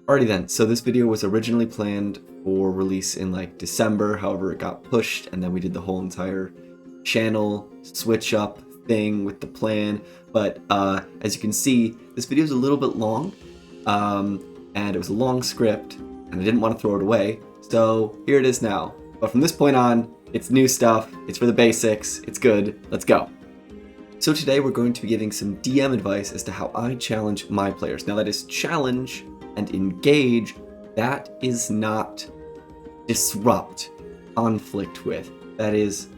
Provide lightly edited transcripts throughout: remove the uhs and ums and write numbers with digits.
Alrighty then, so this video was originally planned for release in like December, however it got pushed, and then we did the whole entire channel switch up thing with the plan. But as you can see, this video is a little bit long, and it was a long script, and I didn't want to throw it away, so here it is now. But from this point on, it's new stuff, it's for the basics, it's good, let's go. So today we're going to be giving some DM advice as to how I challenge my players. Now that is challenge and engage, that is not disrupt, conflict with. That is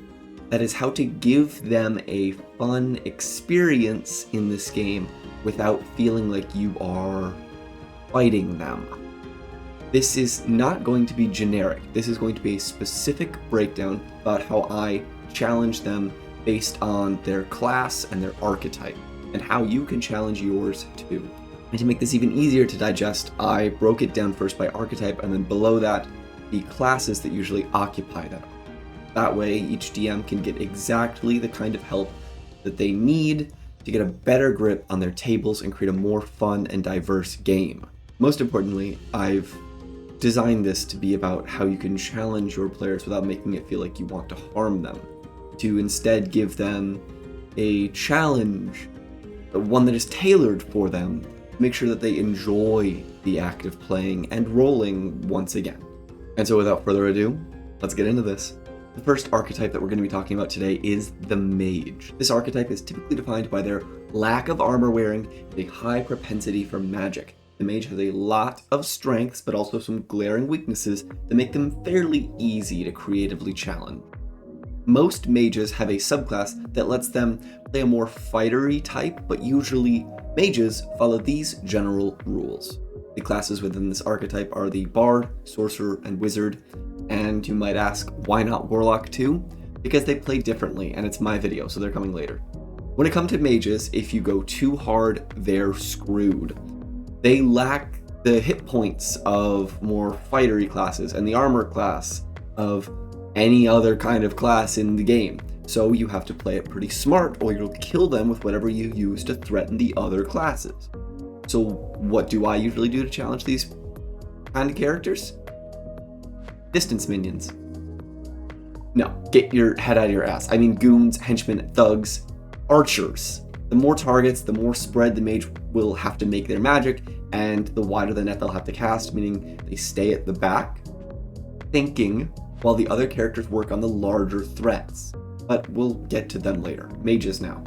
how to give them a fun experience in this game without feeling like you are fighting them. This is not going to be generic. This is going to be a specific breakdown about how I challenge them based on their class and their archetype, and how you can challenge yours too. And to make this even easier to digest, I broke it down first by archetype, and then below that, the classes that usually occupy that. That way, each DM can get exactly the kind of help that they need to get a better grip on their tables and create a more fun and diverse game. Most importantly, I've designed this to be about how you can challenge your players without making it feel like you want to harm them. To instead give them a challenge, one that is tailored for them, make sure that they enjoy the act of playing and rolling once again. And so without further ado, let's get into this. The first archetype that we're going to be talking about today is the mage. This archetype is typically defined by their lack of armor wearing and a high propensity for magic. The mage has a lot of strengths, but also some glaring weaknesses that make them fairly easy to creatively challenge. Most mages have a subclass that lets them play a more fightery type, but usually mages follow these general rules. The classes within this archetype are the Bard, Sorcerer, and Wizard, and you might ask, why not Warlock too? Because they play differently, and it's my video, so they're coming later. When it comes to mages, if you go too hard, they're screwed. They lack the hit points of more fightery classes and the armor class of any other kind of class in the game. So you have to play it pretty smart, or you'll kill them with whatever you use to threaten the other classes. So what do I usually do to challenge these kind of characters? Distance minions. No, get your head out of your ass. I mean goons, henchmen, thugs, archers. The more targets, the more spread the mage will have to make their magic, and the wider the net they'll have to cast, meaning they stay at the back, thinking, while the other characters work on the larger threats. But we'll get to them later. Mages now.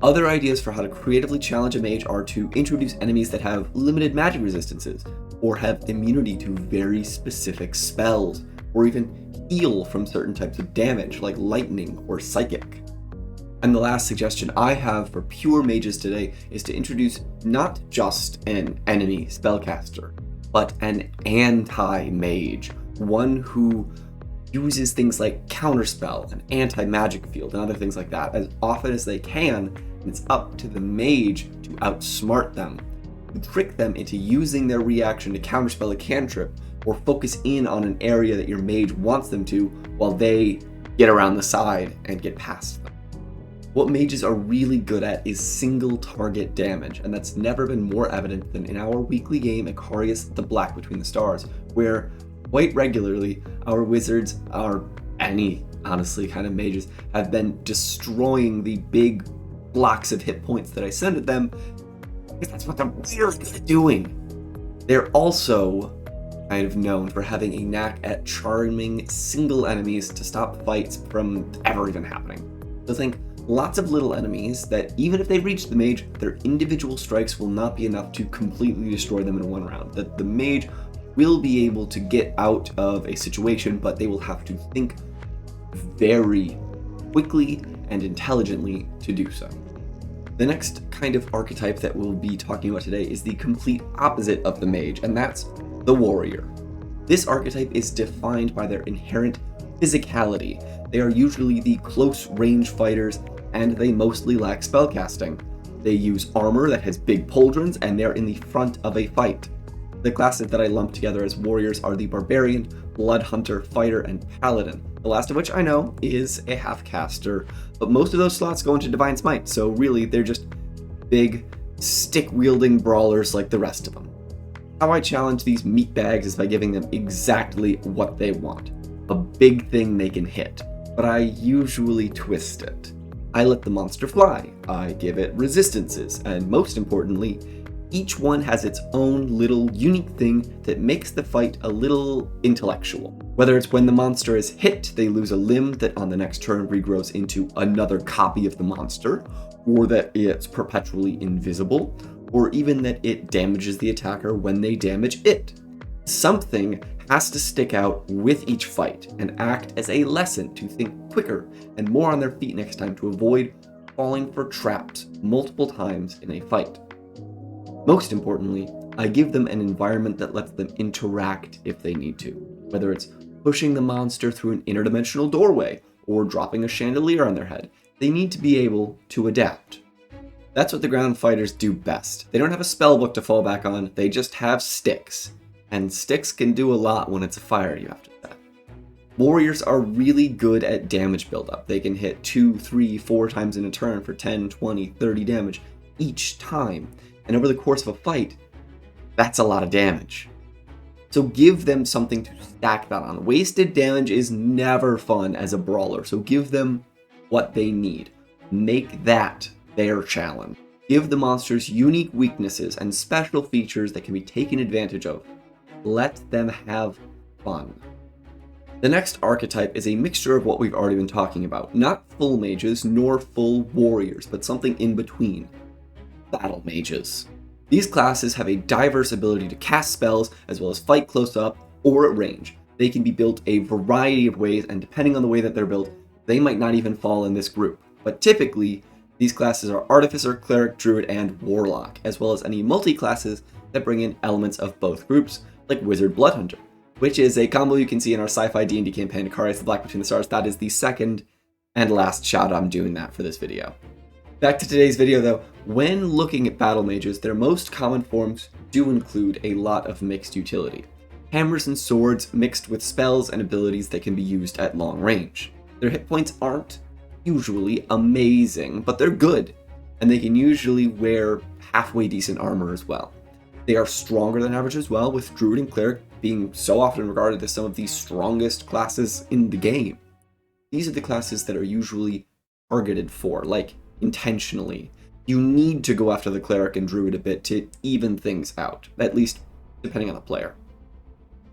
Other ideas for how to creatively challenge a mage are to introduce enemies that have limited magic resistances, or have immunity to very specific spells, or even heal from certain types of damage like lightning or psychic. And the last suggestion I have for pure mages today is to introduce not just an enemy spellcaster, but an anti-mage, one who uses things like counterspell and anti-magic field and other things like that as often as they can, and it's up to the mage to outsmart them, to trick them into using their reaction to counterspell a cantrip, or focus in on an area that your mage wants them to while they get around the side and get past them. What mages are really good at is single target damage, and that's never been more evident than in our weekly game Icarius the Black Between the Stars, where quite regularly our wizards, or any honestly kind of mages, have been destroying the big blocks of hit points that I send at them, because that's what they're really good at doing. They're also kind of known for having a knack at charming single enemies to stop fights from ever even happening. So think lots of little enemies that even if they reach the mage, their individual strikes will not be enough to completely destroy them in one round. That the mage will be able to get out of a situation, but they will have to think very quickly and intelligently to do so. The next kind of archetype that we'll be talking about today is the complete opposite of the mage, and that's the warrior. This archetype is defined by their inherent physicality. They are usually the close range fighters, and they mostly lack spellcasting. They use armor that has big pauldrons, and they're in the front of a fight. The classes that I lump together as warriors are the Barbarian, Blood Hunter, Fighter, and Paladin. The last of which I know is a half-caster, but most of those slots go into Divine Smite, so really they're just big, stick-wielding brawlers like the rest of them. How I challenge these meatbags is by giving them exactly what they want. A big thing they can hit, but I usually twist it. I let the monster fly, I give it resistances, and most importantly, each one has its own little unique thing that makes the fight a little intellectual. Whether it's when the monster is hit, they lose a limb that on the next turn regrows into another copy of the monster, or that it's perpetually invisible, or even that it damages the attacker when they damage it. Something has to stick out with each fight and act as a lesson to think quicker and more on their feet next time to avoid falling for traps multiple times in a fight. Most importantly, I give them an environment that lets them interact if they need to, whether it's pushing the monster through an interdimensional doorway or dropping a chandelier on their head. They need to be able to adapt. That's what the ground fighters do best. They don't have a spellbook to fall back on, they just have sticks. And sticks can do a lot when it's a fire, you have to say. Warriors are really good at damage buildup. They can hit 2, 3, 4 times in a turn for 10, 20, 30 damage each time. And over the course of a fight, that's a lot of damage. So give them something to stack that on. Wasted damage is never fun as a brawler, so give them what they need. Make that their challenge. Give the monsters unique weaknesses and special features that can be taken advantage of. Let them have fun. The next archetype is a mixture of what we've already been talking about. Not full mages, nor full warriors, but something in between. Battle mages. These classes have a diverse ability to cast spells, as well as fight close up or at range. They can be built a variety of ways, and depending on the way that they're built, they might not even fall in this group. But typically, these classes are Artificer, Cleric, Druid, and Warlock, as well as any multi-classes that bring in elements of both groups, like Wizard Bloodhunter, which is a combo you can see in our sci-fi D&D campaign, Akari's the Black Between the Stars. That is the second and last shout I'm doing that for this video. Back to today's video though, when looking at battle mages, their most common forms do include a lot of mixed utility. Hammers and swords mixed with spells and abilities that can be used at long range. Their hit points aren't usually amazing, but they're good, and they can usually wear halfway decent armor as well. They are stronger than average as well, with Druid and Cleric being so often regarded as some of the strongest classes in the game. These are the classes that are usually targeted for, like intentionally. You need to go after the Cleric and Druid a bit to even things out, at least depending on the player.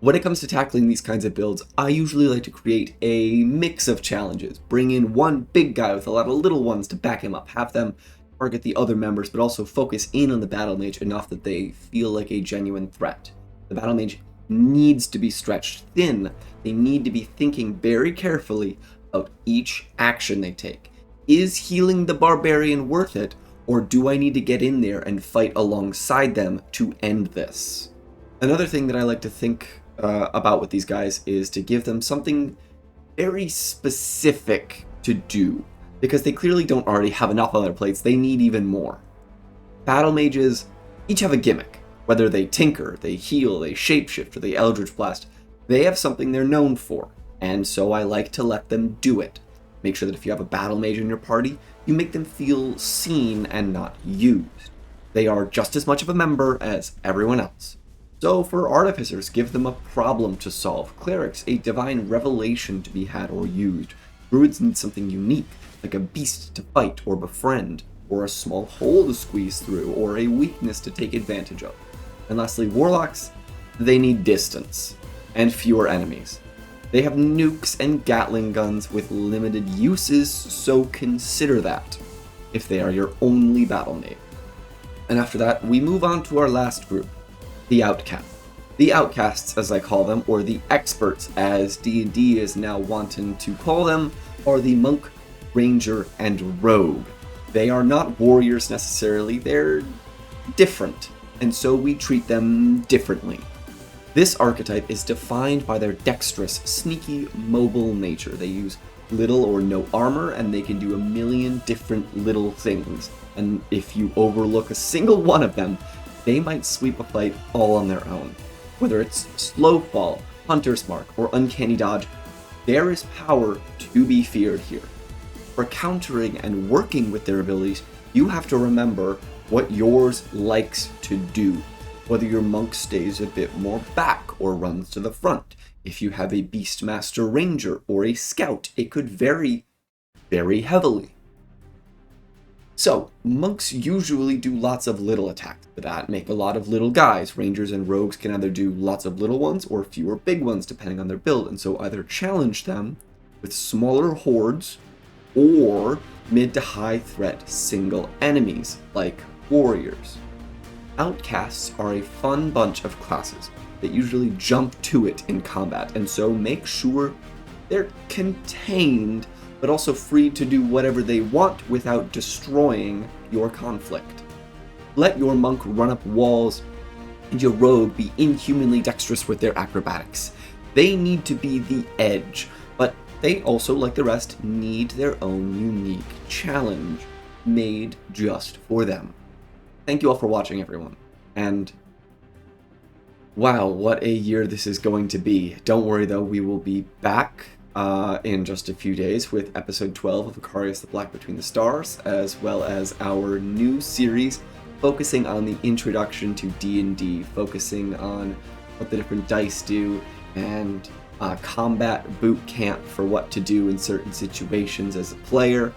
When it comes to tackling these kinds of builds, I usually like to create a mix of challenges. Bring in one big guy with a lot of little ones to back him up, have them target the other members, but also focus in on the battle mage enough that they feel like a genuine threat. The battle mage needs to be stretched thin. They need to be thinking very carefully about each action they take. Is healing the Barbarian worth it, or do I need to get in there and fight alongside them to end this? Another thing that I like to think about with these guys is to give them something very specific to do, because they clearly don't already have enough on their plates. They need even more. Battle mages each have a gimmick. Whether they tinker, they heal, they shapeshift, or they eldritch blast, they have something they're known for, and so I like to let them do it. Make sure that if you have a battle mage in your party, you make them feel seen and not used. They are just as much of a member as everyone else. So for Artificers, give them a problem to solve. Clerics, a divine revelation to be had or used. Druids need something unique, like a beast to fight or befriend, or a small hole to squeeze through, or a weakness to take advantage of. And lastly, Warlocks, they need distance, and fewer enemies. They have nukes and Gatling guns with limited uses, so consider that if they are your only battle mage. And after that, we move on to our last group, the Outcasts. The Outcasts, as I call them, or the Experts, as D&D is now wanting to call them, are the Monk, Ranger, and Rogue. They are not warriors necessarily, they're different, and so we treat them differently. This archetype is defined by their dexterous, sneaky, mobile nature. They use little or no armor, and they can do a million different little things. And if you overlook a single one of them, they might sweep a fight all on their own. Whether it's slow fall, hunter's mark, or uncanny dodge, there is power to be feared here. For countering and working with their abilities, you have to remember what yours likes to do. whether your monk stays a bit more back or runs to the front. If you have a Beastmaster Ranger or a Scout, it could vary very heavily. So, monks usually do lots of little attacks. For that, make a lot of little guys. Rangers and rogues can either do lots of little ones or fewer big ones, depending on their build, and so either challenge them with smaller hordes or mid to high threat single enemies, like warriors. Outcasts are a fun bunch of classes that usually jump to it in combat, and so make sure they're contained, but also free to do whatever they want without destroying your conflict. Let your monk run up walls, and your rogue be inhumanly dexterous with their acrobatics. They need to be the edge, but they also, like the rest, need their own unique challenge, made just for them. Thank you all for watching, everyone. And wow, what a year this is going to be. Don't worry though, we will be back in just a few days with episode 12 of Vicarious the Black Between the Stars, as well as our new series focusing on the introduction to D&D, focusing on what the different dice do, and combat boot camp for what to do in certain situations as a player.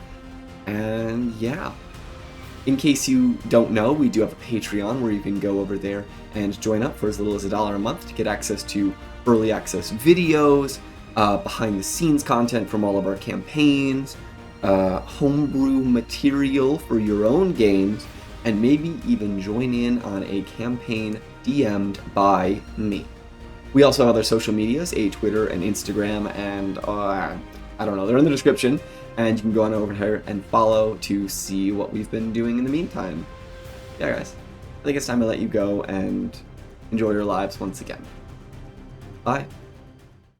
And yeah, in case you don't know, we do have a Patreon where you can go over there and join up for as little as $1 a month to get access to early access videos, behind the scenes content from all of our campaigns, homebrew material for your own games, and maybe even join in on a campaign DM'd by me. We also have other social medias, a Twitter and Instagram, and I don't know, they're in the description, and you can go on over here and follow to see what we've been doing in the meantime. Yeah, guys, I think it's time to let you go and enjoy your lives once again. Bye.